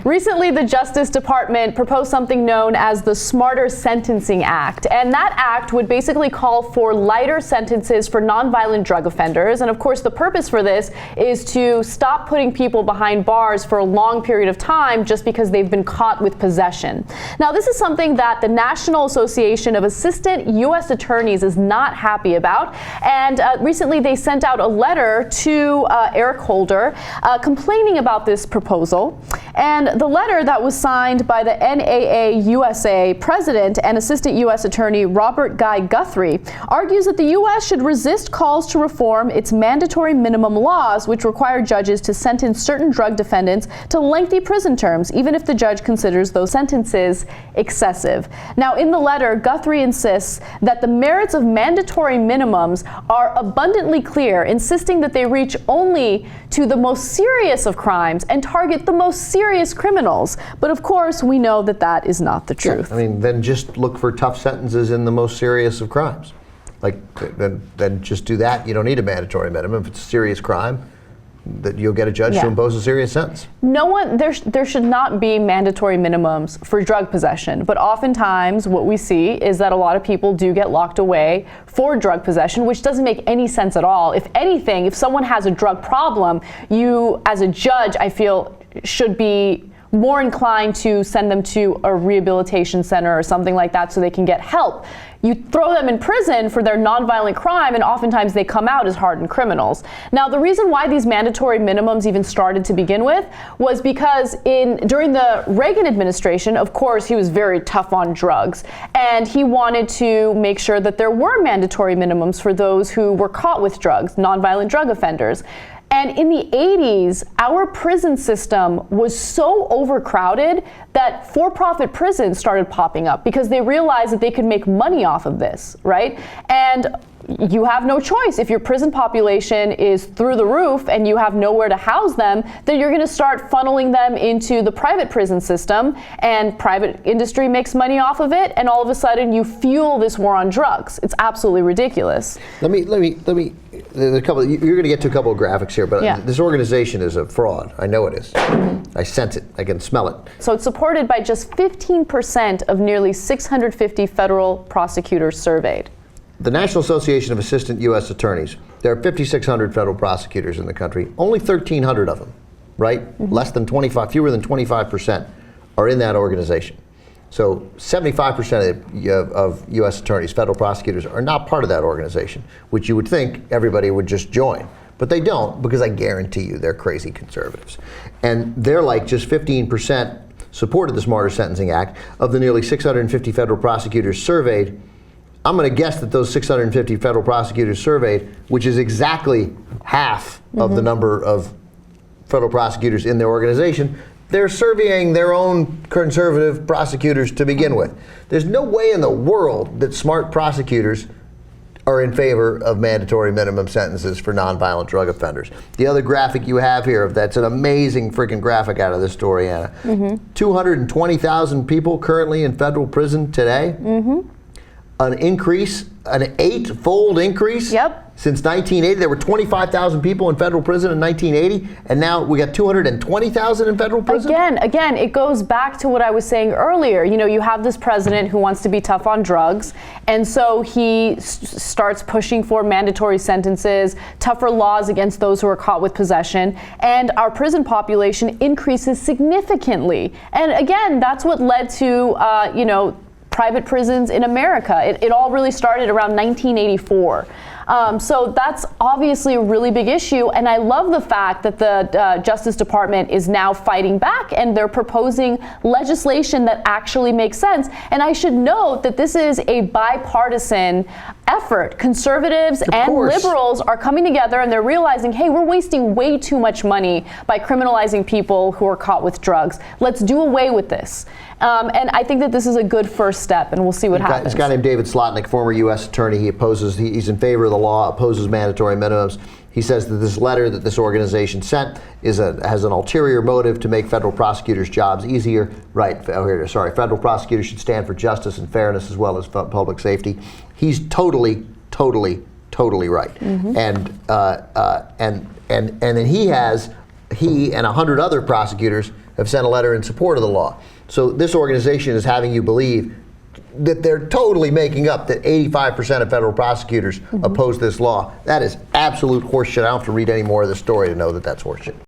Recently, the Justice Department proposed something known as the Smarter Sentencing Act. And that act would basically call for lighter sentences for nonviolent drug offenders. And of course, the purpose for this is to stop putting people behind bars for a long period of time just because they've been caught with possession. Now, this is something that the National Association of Assistant U.S. Attorneys is not happy about. And recently, they sent out a letter to Eric Holder complaining about this proposal. And the letter that was signed by the NAAUSA president and assistant U.S. attorney Robert Gay Guthrie argues that the U.S. should resist calls to reform its mandatory minimum laws, which require judges to sentence certain drug defendants to lengthy prison terms, even if the judge considers those sentences excessive. Now, in the letter, Guthrie insists that the merits of mandatory minimums are abundantly clear, insisting that they reach only to the most serious of crimes and target the most serious criminals. But of course, we know that that is not the truth. Yeah, I mean, then just look for tough sentences in the most serious of crimes. Like, then just do that. You don't need a mandatory minimum. If it's a serious crime, that you'll get a judge to impose a serious sentence. There should not be mandatory minimums for drug possession, but oftentimes what we see is that a lot of people do get locked away for drug possession, which doesn't make any sense at all. If anything, if someone has a drug problem, you as a judge, I feel, should be more inclined to send them to a rehabilitation center or something like that so they can get help. You throw them in prison for their nonviolent crime, and oftentimes they come out as hardened criminals. Now, the reason why these mandatory minimums even started to begin with was because during the Reagan administration, of course, he was very tough on drugs, and he wanted to make sure that there were mandatory minimums for those who were caught with drugs, nonviolent drug offenders. And in the 80s, our prison system was so overcrowded that for-profit prisons started popping up because they realized that they could make money off of this, right? And you have no choice. If your prison population is through the roof and you have nowhere to house them, then you're going to start funneling them into the private prison system, and private industry makes money off of it, and all of a sudden you fuel this war on drugs. It's absolutely ridiculous. Let me. You're going to get to a couple of graphics here, but this organization is a fraud. I know it is. Mm-hmm. I sense it. I can smell it. So it's supported by just 15% of nearly 650 federal prosecutors surveyed. The National Association of Assistant U.S. Attorneys, there are 5,600 federal prosecutors in the country. Only 1,300 of them, right? Mm-hmm. Less than 25, fewer than 25% are in that organization. So 75% of U.S. attorneys, federal prosecutors, are not part of that organization, which you would think everybody would just join. But they don't, because I guarantee you they're crazy conservatives. And they're like just 15% supported the Smarter Sentencing Act. Of the nearly 650 federal prosecutors surveyed, I'm going to guess that those 650 federal prosecutors surveyed, which is exactly half of the number of federal prosecutors in their organization, they're surveying their own conservative prosecutors to begin with. There's no way in the world that smart prosecutors are in favor of mandatory minimum sentences for nonviolent drug offenders. The other graphic you have here, that's an amazing freaking graphic out of this story, Anna. 220,000 people currently in federal prison today. An increase, an 8-fold increase since 1980. There were 25,000 people in federal prison in 1980, and now we got 220,000 in federal prison? Again, it goes back to what I was saying earlier. You know, you have this president who wants to be tough on drugs, and so he starts pushing for mandatory sentences, tougher laws against those who are caught with possession, and our prison population increases significantly. And again, that's what led to, private prisons in America. It all really started around 1984. So that's obviously a really big issue, and I love the fact that the Justice Department is now fighting back, and they're proposing legislation that actually makes sense. And I should note that this is a bipartisan effort. Conservatives and liberals are coming together, and they're realizing, hey, we're wasting way too much money by criminalizing people who are caught with drugs. Let's do away with this. And I think that this is a good first step, and we'll see what happens. This guy named David Slotnick, former U.S. attorney, he's in favor of the law, opposes mandatory minimums. He says that this letter that this organization sent has an ulterior motive to make federal prosecutors' jobs easier. Federal prosecutors should stand for justice and fairness as well as public safety. He's totally right. And then he and 100 other prosecutors have sent a letter in support of the law. So this organization is having you believe that they're totally making up that 85% of federal prosecutors oppose this law. That is absolute horseshit. I don't have to read any more of the story to know that that's horseshit.